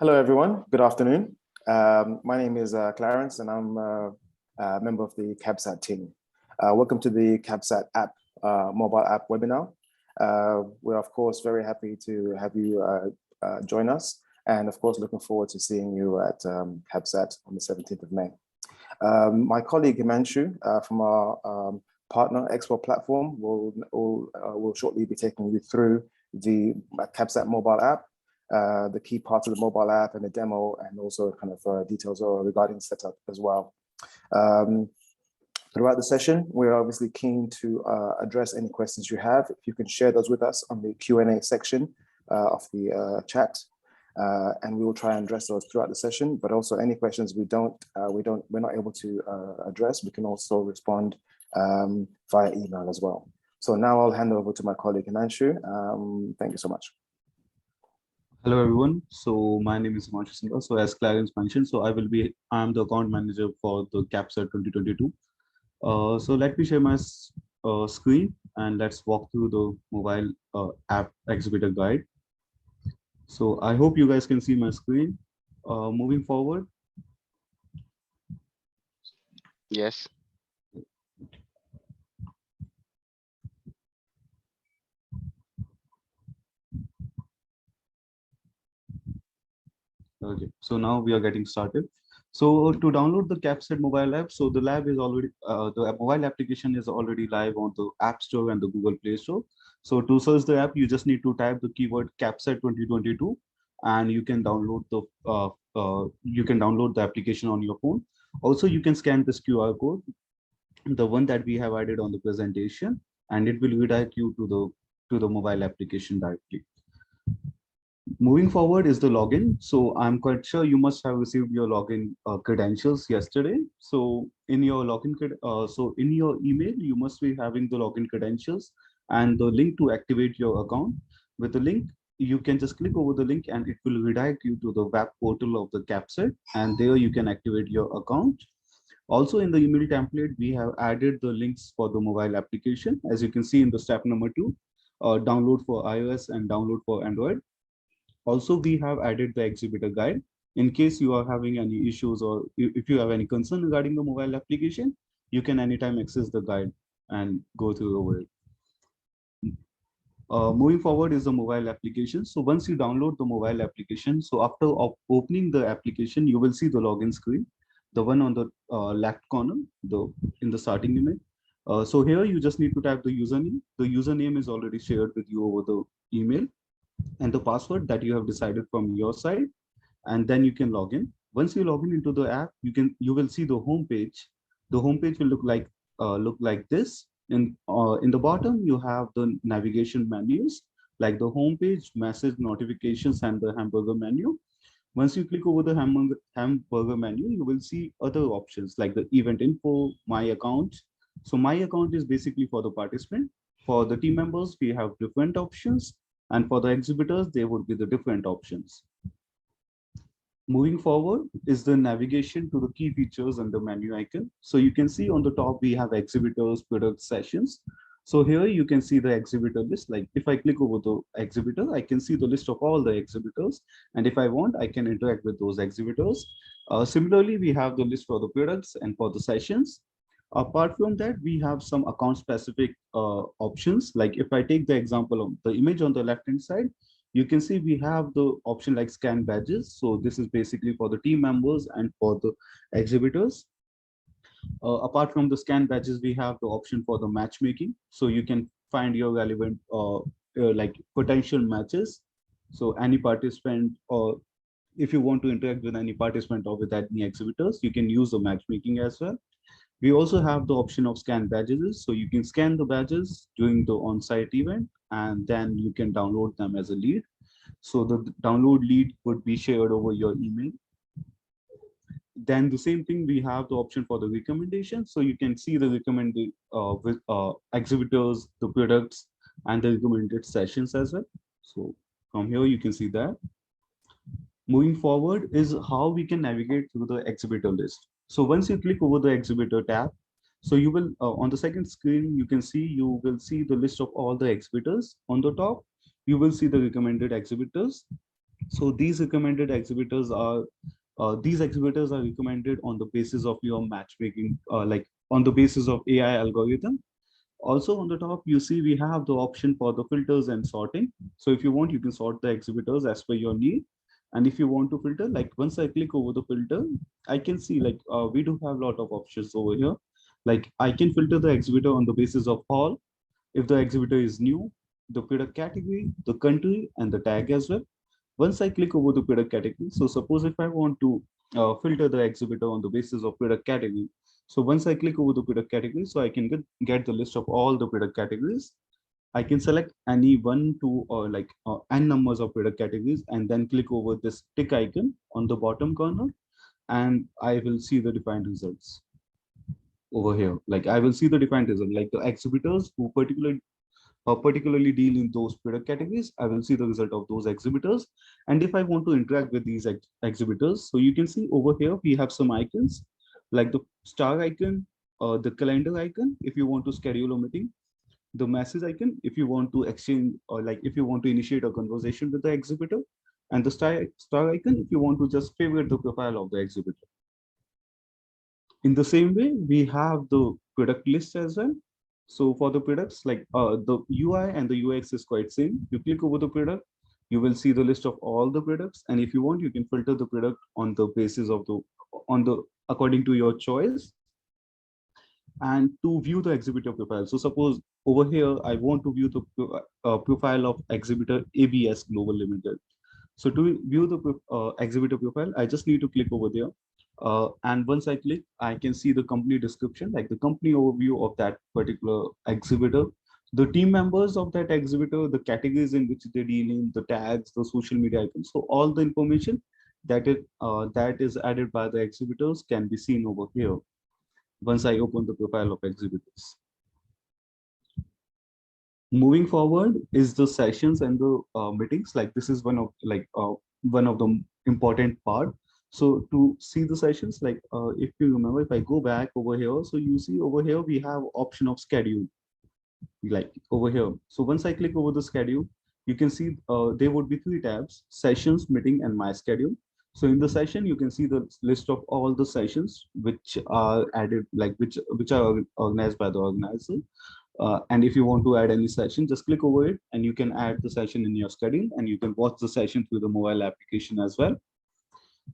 Hello, everyone. Good afternoon. My name is Clarence, and I'm a member of the CABSAT team. Welcome to the CABSAT app, mobile app webinar. We're, of course, very happy to have you join us, and, of course, looking forward to seeing you at CABSAT on the 17th of May. My colleague Himanshu from our partner Expo platform will shortly be taking you through the CABSAT mobile app, the key parts of the mobile app and the demo, and also kind of details regarding setup as well. Throughout the session, we're obviously keen to address any questions you have. If you can share those with us on the Q&A section of the chat, and we will try and address those throughout the session. But also any questions we're not able to address, we can also respond via email as well. So now I'll hand over to my colleague Himanshu. Thank you so much. Hello everyone. So my name is Himanshu. So as Clarence mentioned, so I'm the account manager for the CABSAT 2022. So let me share my screen and let's walk through the mobile app exhibitor guide. So I hope you guys can see my screen. Moving forward. Yes. Okay, so now we are getting started. So to download the CABSAT mobile app, so the lab is already the mobile application is already live on the App Store and the Google Play Store. So to search the app, you just need to type the keyword CABSAT 2022, and you can download the application on your phone. Also, you can scan this QR code, the one that we have added on the presentation, and it will redirect you to the mobile application directly. Moving forward is the login. So I'm quite sure you must have received your login credentials yesterday. So in your in your email, you must be having the login credentials and the link to activate your account. With the link, you can just click over the link and it will redirect you to the web portal of the CABSAT, and there you can activate your account. Also in the email template, we have added the links for the mobile application. As you can see in the step number 2, download for iOS and download for Android. Also, we have added the exhibitor guide. In case you are having any issues or if you have any concern regarding the mobile application, you can anytime access the guide and go through over it. Moving forward is the mobile application. So once you download the mobile application, so after opening the application, you will see the login screen, the one on the left corner, in the starting image. So here you just need to type the username. The username is already shared with you over the email, and the password that you have decided from your side, and then you can log in. Once you log in into the app, you will see the home page. The home page will look like this. In the bottom, you have the navigation menus like the home page, message, notifications, and the hamburger menu. Once you click over the hamburger menu, you will see other options like the event info, my account. So my account is basically for the participant. For the team members, we have different options. And for the exhibitors, there would be the different options. Moving forward is the navigation to the key features and the menu icon. So you can see on the top, we have exhibitors, product, sessions. So here you can see the exhibitor list. Like if I click over the exhibitor, I can see the list of all the exhibitors. And if I want, I can interact with those exhibitors. Similarly, we have the list for the products and for the sessions. Apart from that, we have some account specific options. Like if I take the example of the image on the left hand side, you can see we have the option like scan badges. So this is basically for the team members and for the exhibitors. Apart from the scan badges, we have the option for the matchmaking. So you can find your relevant like potential matches. So any participant, or if you want to interact with any participant or with any exhibitors, you can use the matchmaking as well. We also have the option of scan badges. So you can scan the badges during the on-site event, and then you can download them as a lead. So the download lead would be shared over your email. Then the same thing, we have the option for the recommendation. So you can see the recommended exhibitors, the products, and the recommended sessions as well. So from here, you can see that. Moving forward is how we can navigate through the exhibitor list. So once you click over the exhibitor tab, so you will on the second screen, you will see the list of all the exhibitors. On the top, you will see the recommended exhibitors. So these exhibitors are recommended on the basis of your matchmaking, like on the basis of AI algorithm. Also on the top, you see we have the option for the filters and sorting. So if you want, you can sort the exhibitors as per your need. And if you want to filter, like once I click over the filter, I can see like we do have a lot of options over here. Like I can filter the exhibitor on the basis of all, if the exhibitor is new, the product category, the country, and the tag as well. Once I click over the product category, so suppose if I want to filter the exhibitor on the basis of product category, so once I click over the product category, so I can get the list of all the product categories. I can select any one, two, or like n numbers of product categories, and then click over this tick icon on the bottom corner, and I will see the defined results over here. Like I will see the defined result, like the exhibitors who particularly deal in those product categories. I will see the result of those exhibitors. And if I want to interact with these exhibitors, so you can see over here, we have some icons like the star icon, the calendar icon, if you want to schedule a meeting, the message icon, if you want to exchange or like if you want to initiate a conversation with the exhibitor, and the star icon, if you want to just favorite the profile of the exhibitor. In the same way, we have the product list as well. So for the products, like the UI and the UX is quite same. You click over the product, you will see the list of all the products. And if you want, you can filter the product on the basis of according to your choice. And to view the exhibitor profile. So suppose over here, I want to view the profile of exhibitor ABS Global Limited. So to view the exhibitor profile, I just need to click over there. And once I click, I can see the company description, like the company overview of that particular exhibitor, the team members of that exhibitor, the categories in which they deal in, the tags, the social media icons. So all the information that is added by the exhibitors can be seen over here once I open the profile of exhibitors. Moving forward is the sessions and the meetings. Like this is one of the important part. So to see the sessions, like if you remember, if I go back over here, so you see over here we have option of schedule, like over here. So once I click over the schedule, you can see there would be three tabs: sessions, meeting, and my schedule. So in the session, you can see the list of all the sessions which are added, like which are organized by the organizer. And if you want to add any session, just click over it and you can add the session in your schedule, and you can watch the session through the mobile application as well.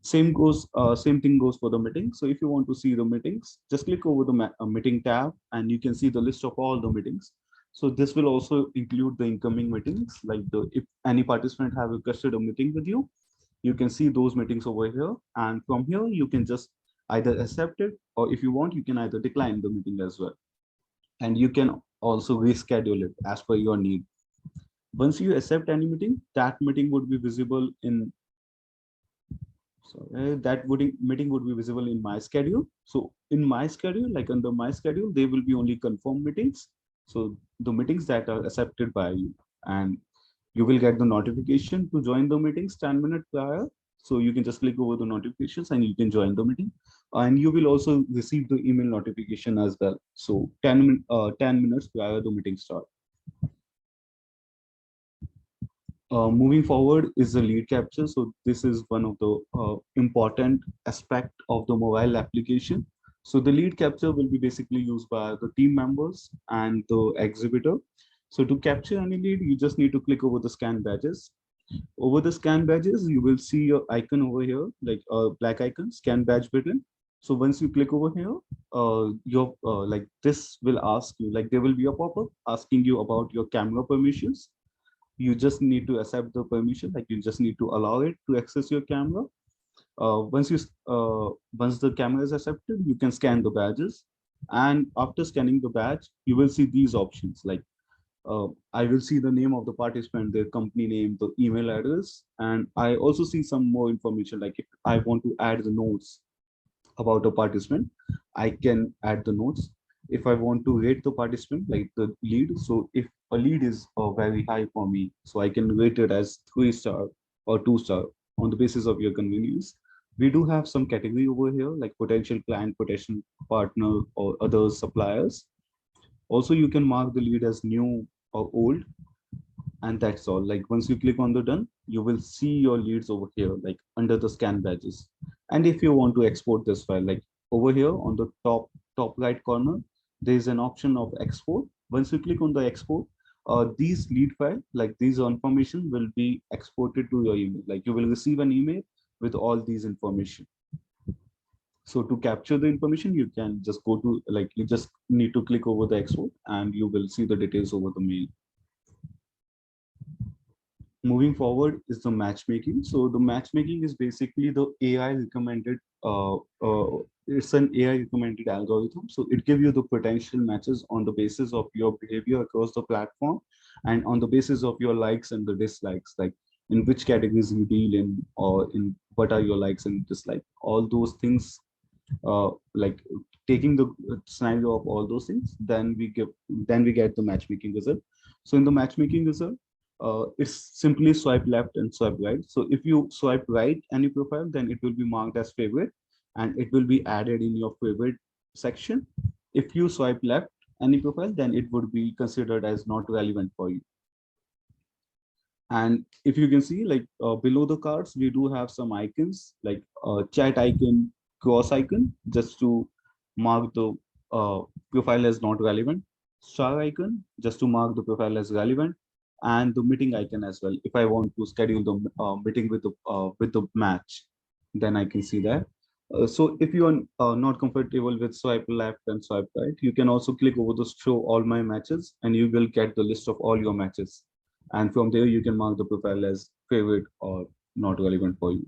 Same thing goes for the meeting. So if you want to see the meetings, just click over the meeting tab and you can see the list of all the meetings. So this will also include the incoming meetings, like if any participant have requested a meeting with you, you can see those meetings over here. And from here, you can just either accept it, or if you want, you can either decline the meeting as well. And you can also reschedule it as per your need. Once you accept any meeting, that meeting would be visible in meeting would be visible in my schedule. So in my schedule, like under my schedule, they will be only confirmed meetings. So the meetings that are accepted by you, and you will get the notification to join the meetings 10 minutes prior. So you can just click over the notifications and you can join the meeting. And you will also receive the email notification as well. So 10 minutes prior the meeting start. Moving forward is the lead capture. So this is one of the important aspect of the mobile application. So the lead capture will be basically used by the team members and the exhibitor. So to capture any lead, you just need to click over the scan badges. Over the scan badges, you will see your icon over here, like a black icon, scan badge button. So once you click over here, like this will ask you, like there will be a pop-up asking you about your camera permissions. You just need to accept the permission, like you just need to allow it to access your camera. Once the camera is accepted, you can scan the badges. And after scanning the badge, you will see these options, like I will see the name of the participant, their company name, the email address, and I also see some more information. Like if I want to add the notes about a participant, I can add the notes. If I want to rate the participant, like the lead, so if a lead is very high for me, so I can rate it as 3-star or 2-star on the basis of your convenience. We do have some category over here, like potential client, potential partner, or other suppliers. Also, you can mark the lead as new or old. And that's all. Like once you click on the done, you will see your leads over here, like under the scan badges. And if you want to export this file, like over here on the top right corner, there is an option of export. Once you click on the export, these lead file, like these information will be exported to your email. Like you will receive an email with all these information. So to capture the information, you can just go to, like, you just need to click over the export and you will see the details over the mail. Moving forward is the matchmaking. So the matchmaking is basically the AI recommended, it's an AI recommended algorithm. So it gives you the potential matches on the basis of your behavior across the platform and on the basis of your likes and the dislikes, like in which categories you deal in, or in what are your likes and dislikes, all those things, like taking the scenario of all those things, then we get the matchmaking result. So in the matchmaking result, it's simply swipe left and swipe right. So if you swipe right any profile, then it will be marked as favorite and it will be added in your favorite section. If you swipe left any profile, then it would be considered as not relevant for you. And if you can see, like below the cards, we do have some icons like chat icon, cross icon, just to mark the profile as not relevant, star icon, just to mark the profile as relevant, and the meeting icon as well. If I want to schedule the meeting with the match, then I can see that. So if you are not comfortable with swipe left and swipe right, you can also click over the show all my matches and you will get the list of all your matches. And from there, you can mark the profile as favorite or not relevant for you.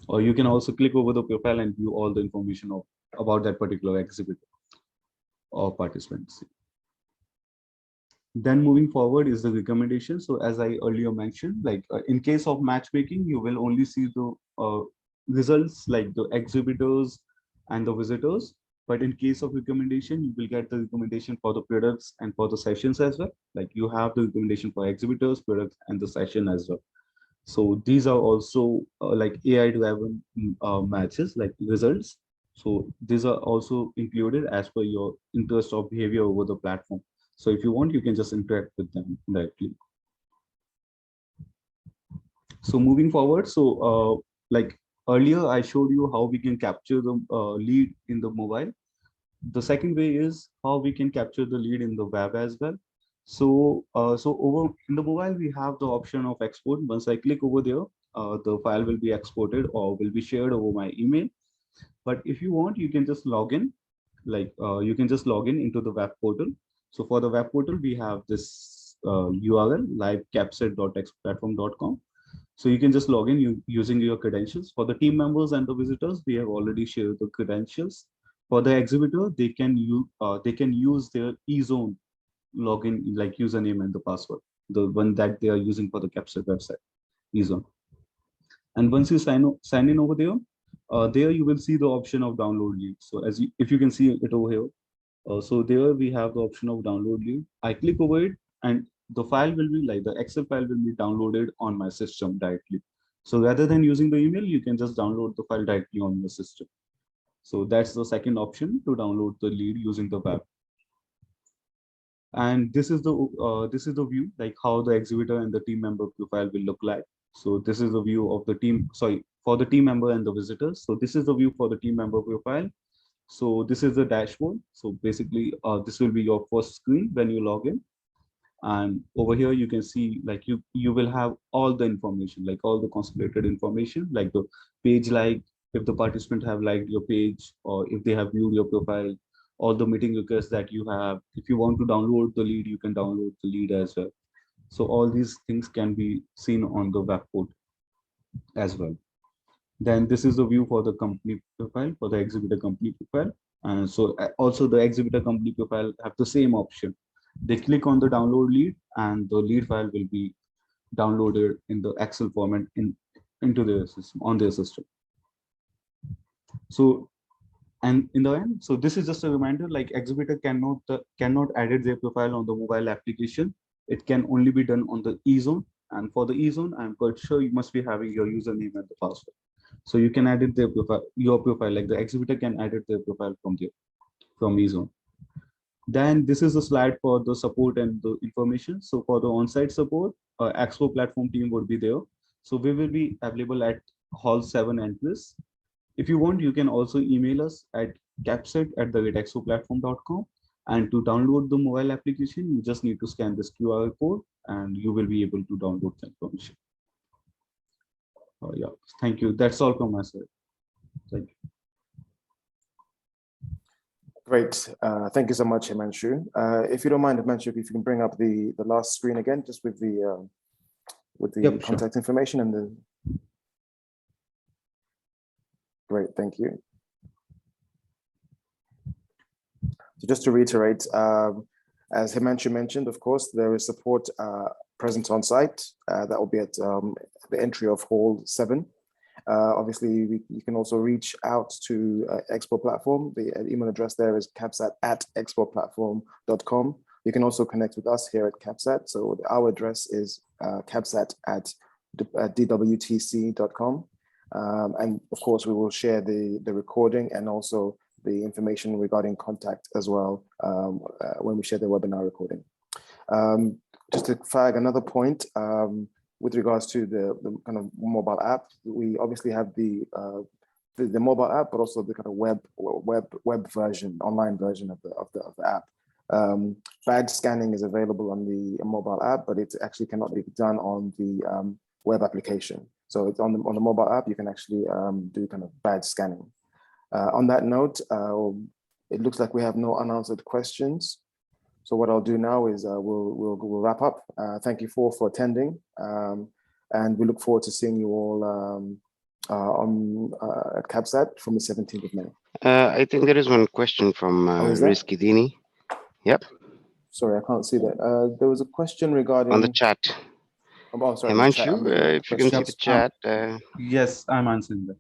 Or you can also click over the profile and view all the information about that particular exhibitor or participants. Then moving forward is the recommendation. So as I earlier mentioned, like in case of matchmaking, you will only see the results like the exhibitors and the visitors. But in case of recommendation, you will get the recommendation for the products and for the sessions as well. Like you have the recommendation for exhibitors, products, and the session as well. So these are also like AI driven matches, like results. So these are also included as per your interest or behavior over the platform. So if you want, you can just interact with them directly. So moving forward, so like earlier, I showed you how we can capture the lead in the mobile. The second way is how we can capture the lead in the web as well. So, so over in the mobile, we have the option of export. Once I click over there, the file will be exported or will be shared over my email. But if you want, you can just log in, like you can just log in into the web portal. So for the web portal, we have this URL livecapsat.xplatform.com. So you can just log in using your credentials. For the team members and the visitors, we have already shared the credentials. For the exhibitor, they can use their eZone login, like username and the password, the one that they are using for the CABSAT website, eZone. And once you sign in over there, there you will see the option of download lead. So if you can see it over here, so there we have the option of download lead. I click over it and the file will be like the Excel file will be downloaded on my system directly. So rather than using the email, you can just download the file directly on your system. So that's the second option to download the lead using the web. And this is the view, like how the exhibitor and the team member profile will look like. So this is the view of the team, sorry, for the team member and the visitors. So this is the view for the team member profile. So this is the dashboard. So basically, this will be your first screen when you log in. And over here, you can see like you will have all the information, like all the consolidated information, like the page, like if the participant have liked your page or if they have viewed your profile, all the meeting requests that you have. If you want to download the lead, you can download the lead as well. So all these things can be seen on the web portal as well. Then this is the view for the company profile, for the exhibitor company profile. And so also the exhibitor company profile have the same option. They click on the download lead and the lead file will be downloaded in the Excel format into their system, on their system. So, and in the end, so this is just a reminder, like exhibitor cannot edit their profile on the mobile application. It can only be done on the eZone. And for the eZone, I'm quite sure you must be having your username and the password. So you can edit their profile, your profile, like the exhibitor can edit their profile from eZone. Then this is a slide for the support and the information. So for the on-site support, Expo platform team would be there. So we will be available at Hall 7 and this. If you want, you can also email us at capsat@exoplatform.com. And to download the mobile application, you just need to scan this QR code and you will be able to download the information. Yeah, thank you. That's all from my side. Thank you. Great. Thank you so much, Himanshu. If you don't mind, Himanshu, if you can bring up the last screen again, just with the Yep, contact information and the. Great, thank you. So just to reiterate, as Himanshu mentioned, of course, there is support present on site. That will be at the entry of Hall 7. Obviously, you can also reach out to Expo Platform. The email address there is cabsat@expoplatform.com. You can also connect with us here at CABSAT. So our address is cabsat@dwtc.com. And of course, we will share the recording and also the information regarding contact as well when we share the webinar recording. Just to flag another point, with regards to the kind of mobile app, we obviously have the mobile app, but also the kind of web version, online version of the app. Badge scanning is available on the mobile app, but it actually cannot be done on the web application. So it's on the mobile app, you can actually do kind of badge scanning. On that note, it looks like we have no unanswered questions. So what I'll do now is we'll wrap up. Thank you for attending, and we look forward to seeing you all at CABSAT from the 17th of May. I think there is one question from Rizky Dini. Yep. Sorry, I can't see that. There was a question regarding on the chat. Oh, sorry. Himanshu, if you can see the chat. Yes, I'm answering that.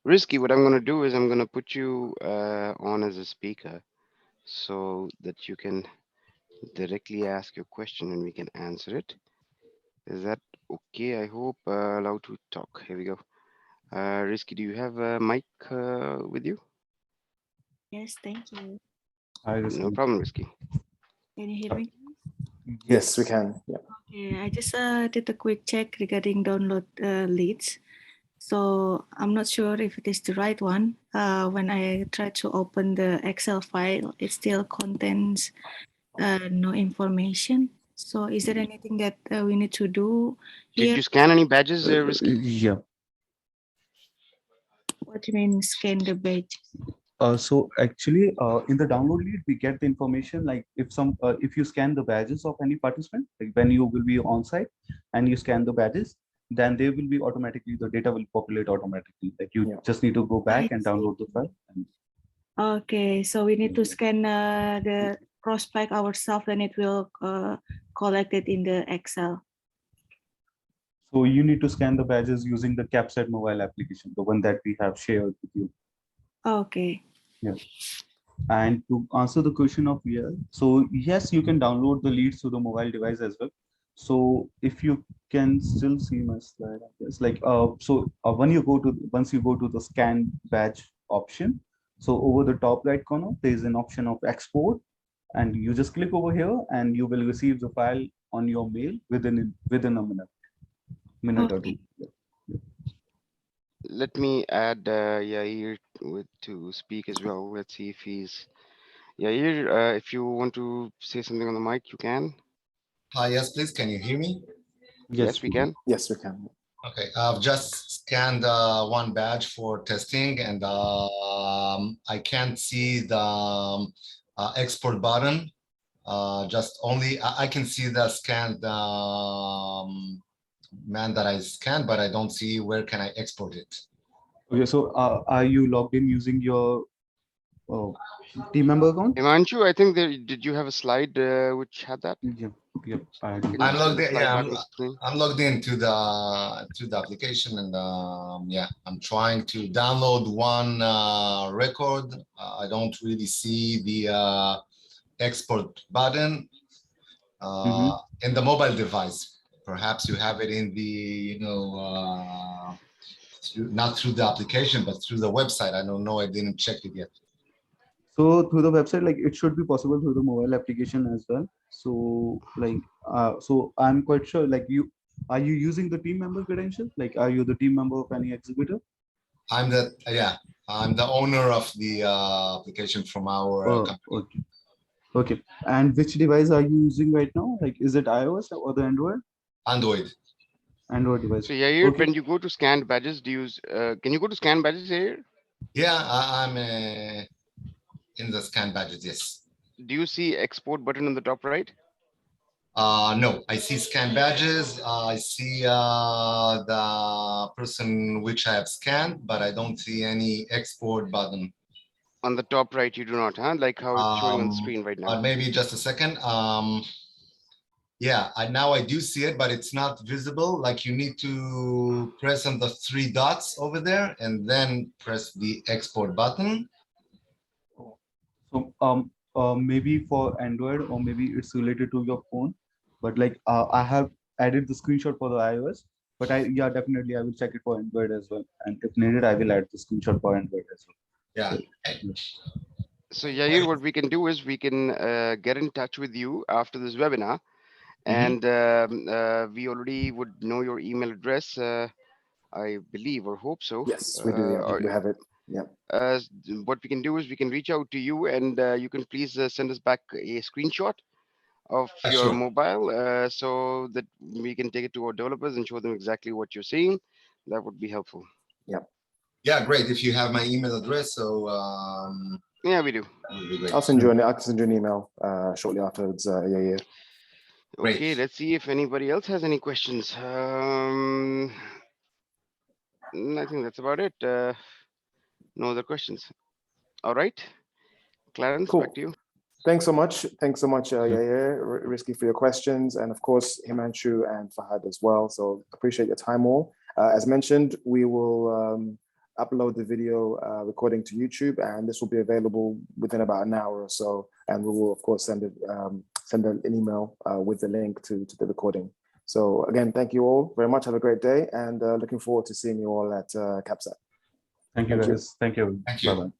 Rizky, what I'm going to do is I'm going to put you on as a speaker so that you can directly ask your question and we can answer it. Is that okay? I hope allowed to talk. Here we go. Rizky, do you have a mic with you? Yes, thank you. Hi, No problem, Rizky. Can you hear me? Yes, we can. Yeah. Okay, I just did a quick check regarding download leads. So I'm not sure if it is the right one. When I try to open the Excel file, it still contains no information. So is there anything that we need to do here? Did you scan any badges, Rizky? Yeah. What do you mean scan the badge? So actually, in the download lead, we get the information like if you scan the badges of any participant, like when you will be on site and you scan the badges, then they will be automatically, the data will populate automatically. Like you just need to go back and download the file. Okay, so we need to scan the prospect ourselves, and it will collect it in the Excel. So you need to scan the badges using the CABSAT mobile application, the one that we have shared with you. Okay. Yeah. And to answer the question of so yes, you can download the leads to the mobile device as well. So if you can still see my slide, I guess, like once you go to the scan badge option, so over the top right corner, there is an option of export, and you just click over here and you will receive the file on your mail within a minute or two. Yeah. Let me add Yair to speak as well. Let's see if he's Yair. If you want to say something on the mic, you can. Hi, yes, please. Can you hear me? Yes, we can. Yes, we can. Okay, I've just scanned one badge for testing, and I can't see the export button. Just only I can see the scanned man that I scanned, but I don't see where can I export it. Okay, so are you logged in using your team member account? Himanshu, I think did you have a slide which had that? Yeah. I'm logged in. Yeah, I'm logged into the application, and yeah, I'm trying to download one record. I don't really see the export button in the mobile device. perhaps you have it in the, not through the application, but through the website. I don't know. I didn't check it yet. So through the website, like it should be possible through the mobile application as well. So like, so I'm quite sure, like are you using the team member credential? Like, are you the team member of any exhibitor? I'm the owner of the application from our company. Okay. Okay. And which device are you using right now? Like, is it iOS or the Android? Android. Android device. So Yair, Okay. when you go to scanned badges, do you use, can you go to scanned badges here? Yeah, I'm in the scan badges, yes. Do you see export button on the top right? No, I see scan badges. I see the person which I have scanned, but I don't see any export button. On the top right, you do not, huh? Like how it's showing on the screen right now. Maybe just a second. Yeah, now I do see it, but it's not visible. Like you need to press on the 3 dots over there and then press the export button. So maybe for Android, or maybe it's related to your phone, but like I have added the screenshot for the iOS, but yeah, definitely I will check it for Android as well, and if needed I will add the screenshot for Android as well. Yeah. So Yair, what we can do is we can get in touch with you after this webinar, and we already would know your email address, I believe or hope so. Yes, we do. Yeah, we have it. Yeah. What we can do is we can reach out to you, and you can please send us back a screenshot of your Sure. mobile, so that we can take it to our developers and show them exactly what you're seeing. That would be helpful. Yeah. Yeah, great. If you have my email address, so Yeah, we do. that would be great. I'll send you an email shortly afterwards. Yeah. Great. Okay, let's see if anybody else has any questions. I think that's about it. No other questions. All right, Clarence, Cool. back to you. Thanks so much. Yeah, Risky, for your questions, and of course Himanshu and Fahad as well. So appreciate your time all. As mentioned, we will upload the video recording to YouTube, and this will be available within about an hour or so. And we will of course send an email with the link to the recording. So again, thank you all very much. Have a great day, and looking forward to seeing you all at CABSAT. Thank you guys. Thank you. Thank you. Bye-bye.